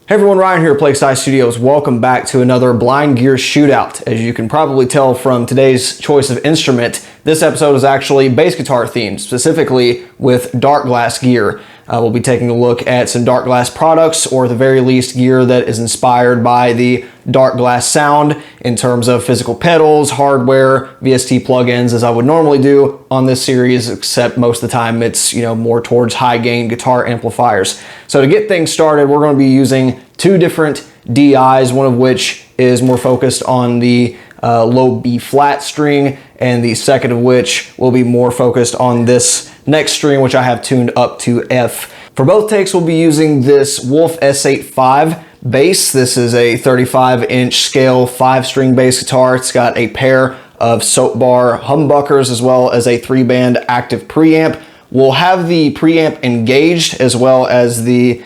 Hey everyone, Ryan here at Plague Scythe Studios. Welcome back to another blind gear shootout. As you can probably tell from today's choice of instrument, this episode is actually bass guitar themed, specifically with Darkglass gear. We'll be taking a look at some Darkglass products, or at the very least gear that is inspired by the Darkglass sound in terms of physical pedals, hardware, VST plugins, as I would normally do on this series, except most of the time it's more towards high gain guitar amplifiers. So to get things started, we're going to be using two different DIs, one of which is more focused on the low B flat string, and the second of which will be more focused on this next string, which I have tuned up to F. For both takes, we'll be using this Wolf S85 bass. This is a 35-inch scale 5-string bass guitar. It's got a pair of soap bar humbuckers as well as a 3-band active preamp. We'll have the preamp engaged as well as the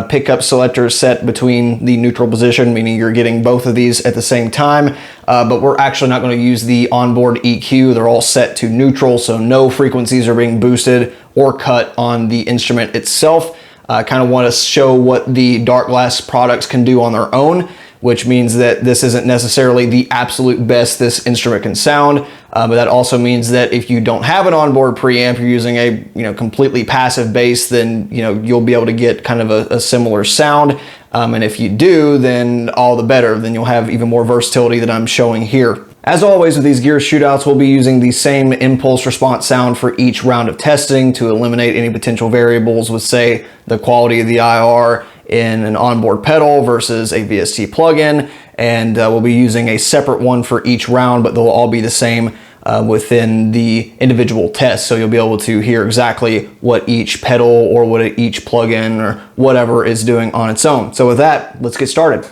pickup selector set between the neutral position, meaning you're getting both of these at the same time, but we're actually not going to use the onboard EQ. They're all set to neutral, so no frequencies are being boosted or cut on the instrument itself. I kind of want to show what the Darkglass products can do on their own, which means that this isn't necessarily the absolute best this instrument can sound, but that also means that if you don't have an onboard preamp, you're using a completely passive bass, then you'll be able to get kind of a similar sound. And if you do, then all the better. Then you'll have even more versatility that I'm showing here. As always with these gear shootouts, we'll be using the same impulse response sound for each round of testing to eliminate any potential variables with, say, the quality of the IR in an onboard pedal versus a VST plugin, and we'll be using a separate one for each round, but they'll all be the same within the individual test, so you'll be able to hear exactly what each pedal or what each plugin or whatever is doing on its own. So with that, let's get started.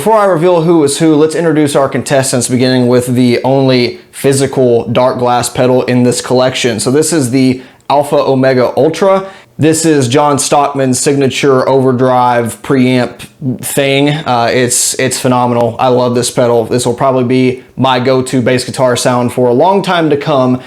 before I reveal who is who, let's introduce our contestants, beginning with the only physical Darkglass pedal in this collection. So this is the Alpha Omega Ultra. This is John Stockman's signature overdrive preamp thing. It's phenomenal. I love this pedal. This will probably be my go-to bass guitar sound for a long time to come,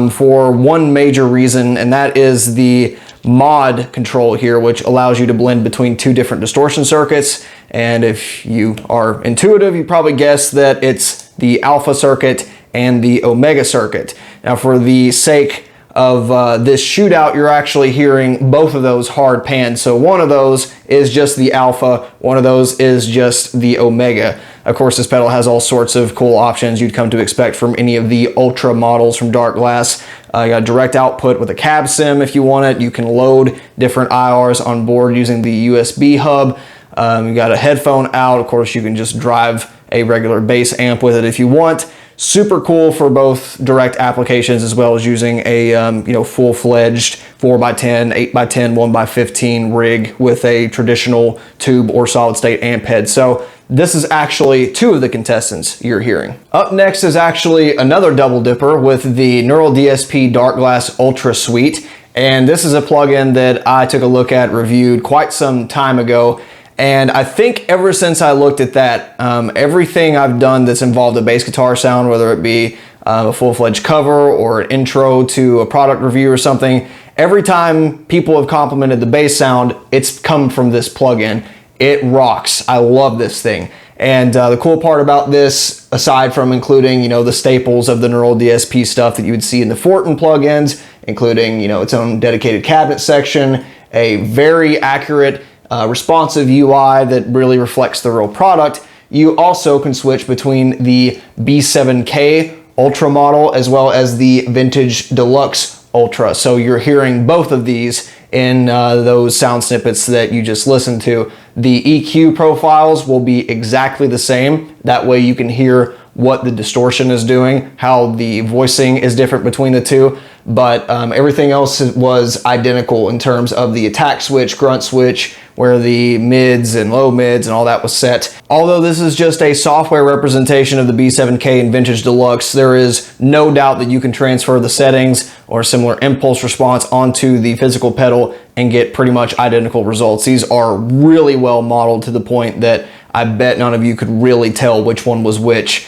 for one major reason, and that is the mod control here, which allows you to blend between two different distortion circuits. And if you are intuitive, you probably guess that it's the Alpha circuit and the Omega circuit. Now, for the sake of this shootout, you're actually hearing both of those hard pans. So one of those is just the Alpha, one of those is just the Omega. Of course, this pedal has all sorts of cool options you'd come to expect from any of the Ultra models from Darkglass. You got direct output with a cab sim if you want it. You can load different IRs on board using the USB hub. You got a headphone out. Of course, you can just drive a regular bass amp with it if you want. Super cool for both direct applications as well as using a full-fledged 4x10, 8x10, 1x15 rig with a traditional tube or solid-state amp head. So this is actually two of the contestants you're hearing. Up next is actually another double dipper with the Neural DSP Darkglass Ultra Suite. And this is a plugin that I took a look at, reviewed quite some time ago. And I think ever since I looked at that, everything I've done that's involved a bass guitar sound, whether it be a full-fledged cover or an intro to a product review or something, every time people have complimented the bass sound, it's come from this plugin. It rocks. I love this thing. And the cool part about this, aside from including, the staples of the Neural DSP stuff that you would see in the Fortin plugins, including, its own dedicated cabinet section, a very accurate responsive UI that really reflects the real product, you also can switch between the B7K Ultra model as well as the Vintage Deluxe Ultra. So you're hearing both of these in those sound snippets that you just listened to. The EQ profiles will be exactly the same. That way you can hear what the distortion is doing, how the voicing is different between the two, but everything else was identical in terms of the attack switch, grunt switch, where the mids and low mids and all that was set. Although this is just a software representation of the B7K and Vintage Deluxe, there is no doubt that you can transfer the settings or similar impulse response onto the physical pedal and get pretty much identical results. These are really well modeled to the point that I bet none of you could really tell which one was which,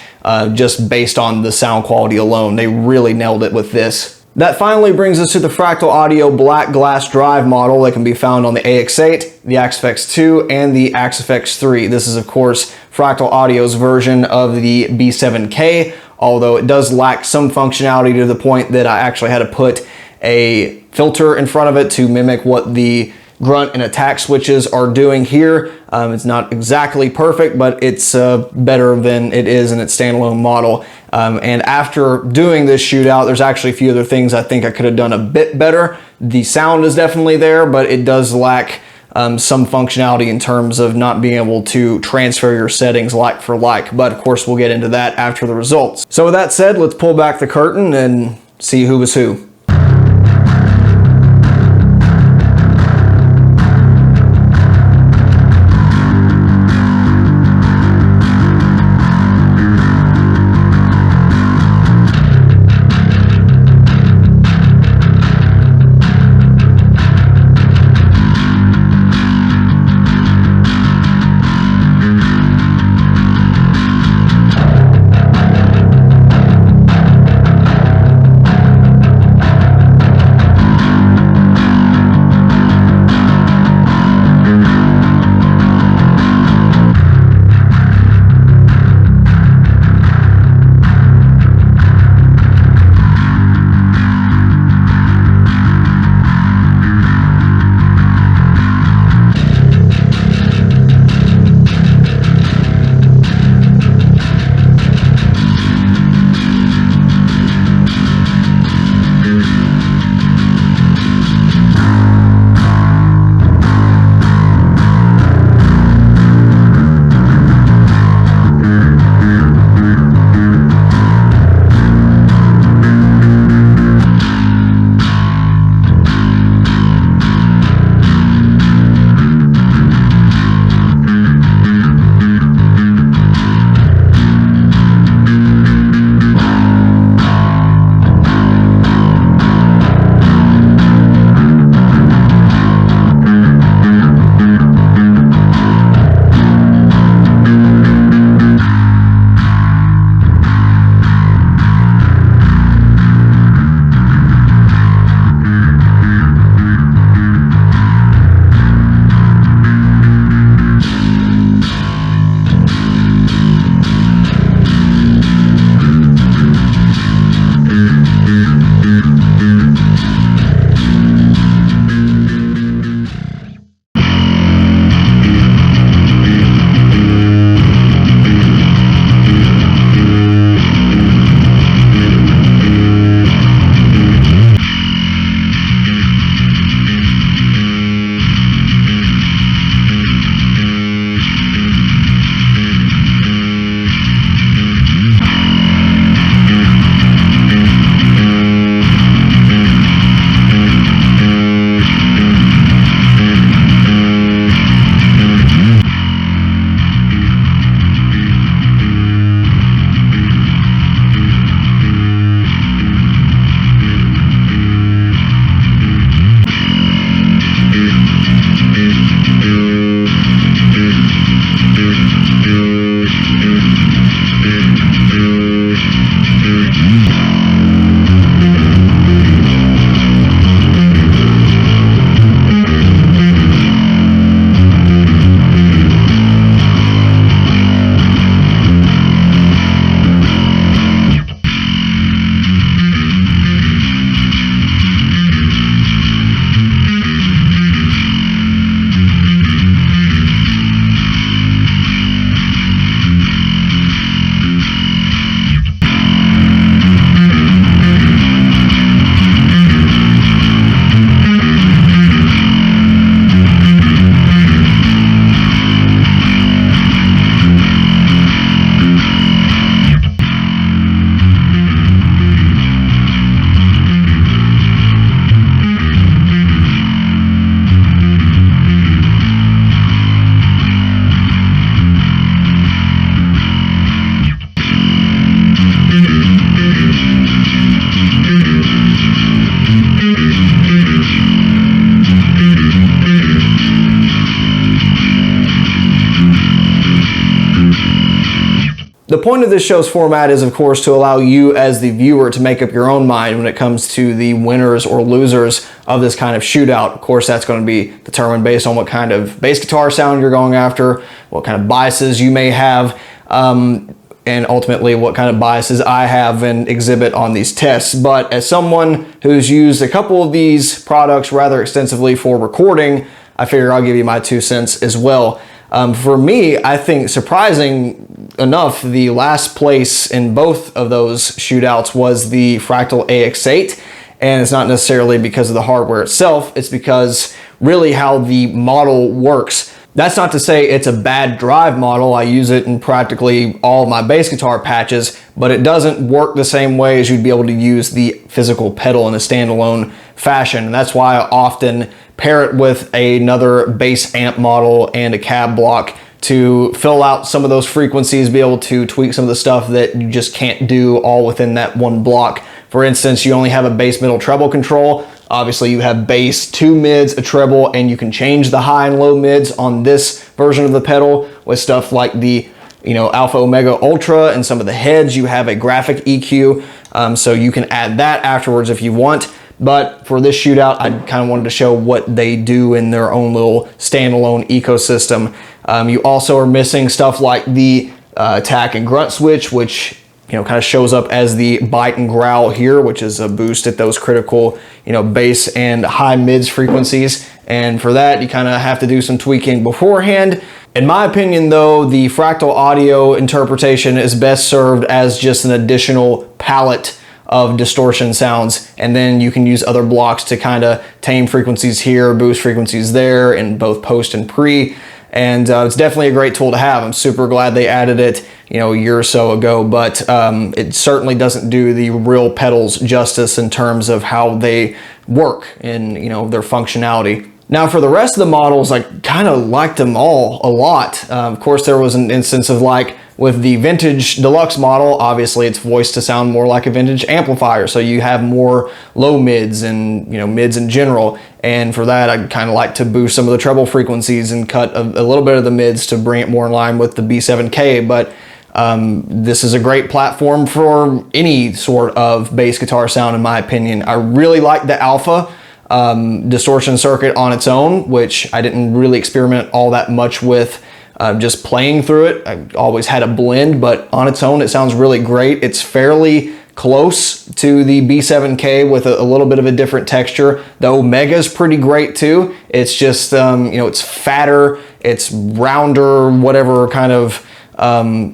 just based on the sound quality alone. They really nailed it with this. That finally brings us to the Fractal Audio Black Glass Drive model that can be found on the AX8, the AXFX2, and the AXFX3. This is, of course, Fractal Audio's version of the B7K, although it does lack some functionality to the point that I actually had to put a filter in front of it to mimic what the grunt and attack switches are doing here. It's not exactly perfect, but it's better than it is in its standalone model. And after doing this shootout, there's actually a few other things I think I could have done a bit better. The sound is definitely there, but it does lack some functionality in terms of not being able to transfer your settings like for like. But of course, we'll get into that after the results. So with that said, let's pull back the curtain and see who was who. point of this show's format is, of course, to allow you as the viewer to make up your own mind when it comes to the winners or losers of this kind of shootout. Of course, that's going to be determined based on what kind of bass guitar sound you're going after, what kind of biases you may have, and ultimately what kind of biases I have and exhibit on these tests. But as someone who's used a couple of these products rather extensively for recording, I figure I'll give you my 2 cents as well. For me, I think surprising enough, the last place in both of those shootouts was the Fractal AX8. And it's not necessarily because of the hardware itself, it's because really how the model works. That's not to say it's a bad drive model. I use it in practically all of my bass guitar patches, but it doesn't work the same way as you'd be able to use the physical pedal in a standalone fashion. And that's why I often pair it with another bass amp model and a cab block to fill out some of those frequencies, be able to tweak some of the stuff that you just can't do all within that one block. For instance, you only have a bass middle treble control. Obviously you have bass, 2 mids, a treble, and you can change the high and low mids on this version of the pedal with stuff like the Alpha Omega Ultra, and some of the heads you have a graphic EQ, so you can add that afterwards if you want. But for this shootout, I kind of wanted to show what they do in their own little standalone ecosystem. You also are missing stuff like the attack and grunt switch, which kind of shows up as the bite and growl here, which is a boost at those critical, bass and high mids frequencies. And for that, you kind of have to do some tweaking beforehand. In my opinion, though, the Fractal audio interpretation is best served as just an additional palette of distortion sounds, and then you can use other blocks to kind of tame frequencies here, boost frequencies there in both post and pre. And it's definitely a great tool to have. I'm super glad they added it, a year or so ago, but it certainly doesn't do the real pedals justice in terms of how they work and their functionality. Now for the rest of the models, I kind of liked them all a lot. Of course, there was an instance of like with the Vintage Deluxe model, obviously it's voiced to sound more like a vintage amplifier, so you have more low mids and mids in general. And for that, I kind of like to boost some of the treble frequencies and cut a little bit of the mids to bring it more in line with the B7K. But this is a great platform for any sort of bass guitar sound, in my opinion. I really like the Alpha distortion circuit on its own, which I didn't really experiment all that much with just playing through it. I always had a blend, but on its own it sounds really great. It's fairly close to the B7K with a little bit of a different texture. The Omega is pretty great too. It's just it's fatter, it's rounder, whatever kind of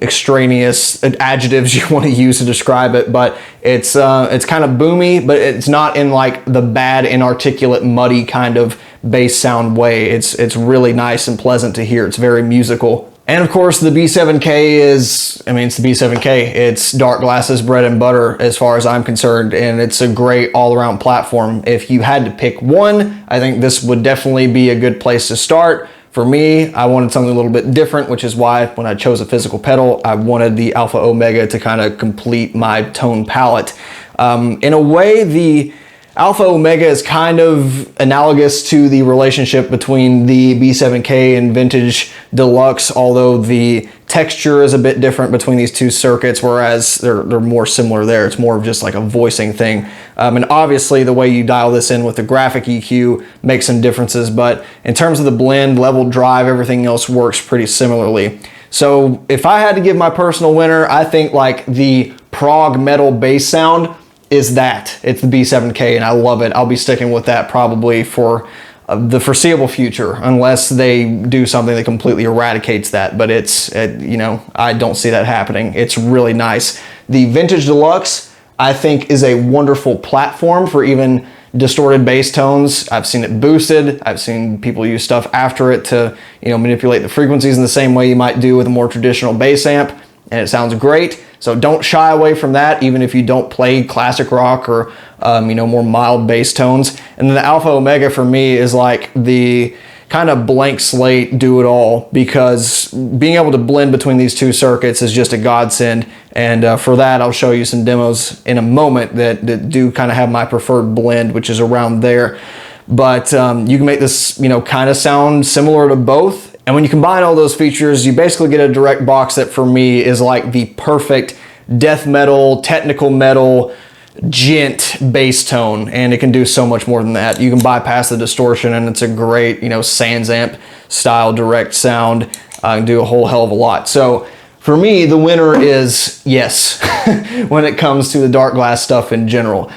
extraneous adjectives you want to use to describe it, but it's kind of boomy, but it's not in like the bad, inarticulate, muddy kind of bass sound way. It's really nice and pleasant to hear. It's very musical. And of course the B7K is, it's the B7K. It's Darkglass's bread and butter as far as I'm concerned, and it's a great all-around platform. If you had to pick one, I think this would definitely be a good place to start. For me, I wanted something a little bit different, which is why when I chose a physical pedal, I wanted the Alpha Omega to kind of complete my tone palette. In a way, the Alpha Omega is kind of analogous to the relationship between the B7K and Vintage Deluxe, although the texture is a bit different between these two circuits, whereas they're more similar there. It's more of just like a voicing thing. And obviously the way you dial this in with the graphic EQ makes some differences, but in terms of the blend, level drive, everything else works pretty similarly. So if I had to give my personal winner, I think like the prog metal bass sound is that. It's the B7K, and I love it. I'll be sticking with that probably for the foreseeable future, unless they do something that completely eradicates that. But I don't see that happening. It's really nice. The Vintage Deluxe, I think, is a wonderful platform for even distorted bass tones. I've seen it boosted. I've seen people use stuff after it to, manipulate the frequencies in the same way you might do with a more traditional bass amp, and it sounds great. So don't shy away from that, even if you don't play classic rock or more mild bass tones. And then the Alpha Omega for me is like the kind of blank slate do it all, because being able to blend between these two circuits is just a godsend. And for that, I'll show you some demos in a moment that do kind of have my preferred blend, which is around there. But you can make this kind of sound similar to both. And when you combine all those features, you basically get a direct box that for me is like the perfect death metal, technical metal, gent bass tone, and it can do so much more than that. You can bypass the distortion, and it's a great, you know, Sans amp style direct sound. Can do a whole hell of a lot. So for me, the winner is yes when it comes to the Darkglass stuff in general.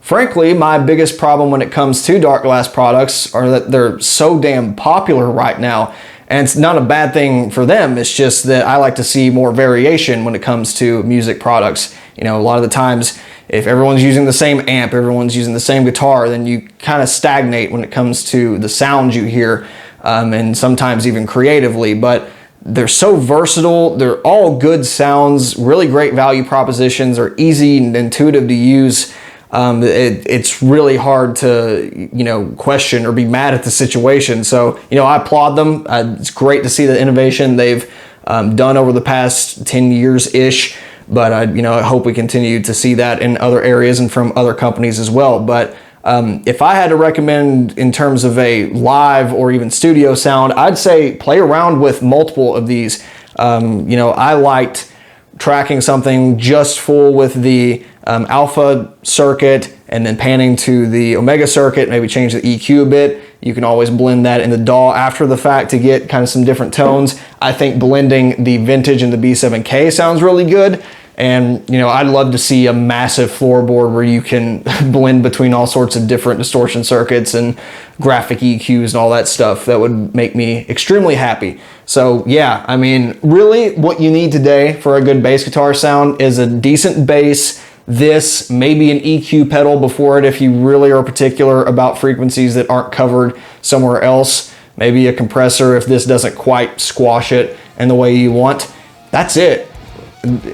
Frankly, my biggest problem when it comes to Darkglass products are that they're so damn popular right now. And it's not a bad thing for them, it's just that I like to see more variation when it comes to music products. You know, a lot of the times, if everyone's using the same amp, everyone's using the same guitar, then you kind of stagnate when it comes to the sounds you hear, and sometimes even creatively. But they're so versatile, they're all good sounds, really great value propositions, are easy and intuitive to use. It's really hard to, you know, question or be mad at the situation. So, you know, I applaud them. It's great to see the innovation they've done over the past 10 years-ish. But, you know, I hope we continue to see that in other areas and from other companies as well. But if I had to recommend in terms of a live or even studio sound, I'd say play around with multiple of these. You know, I liked tracking something just full with the alpha circuit and then panning to the omega circuit, maybe change the EQ a bit. You can always blend that in the DAW after the fact to get kind of some different tones. I think blending the vintage and the B7K sounds really good. And, you know, I'd love to see a massive floorboard where you can blend between all sorts of different distortion circuits and graphic EQs and all that stuff. That would make me extremely happy. So yeah, I mean, really what you need today for a good bass guitar sound is a decent bass, this, maybe an EQ pedal before it if you really are particular about frequencies that aren't covered somewhere else, maybe a compressor if this doesn't quite squash it in the way you want. That's it.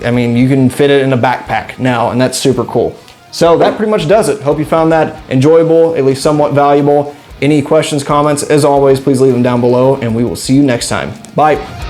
I mean, you can fit it in a backpack now, and that's super cool. So that pretty much does it. Hope you found that enjoyable, at least somewhat valuable. Any questions, comments, as always, please leave them down below, and we will see you next time. Bye.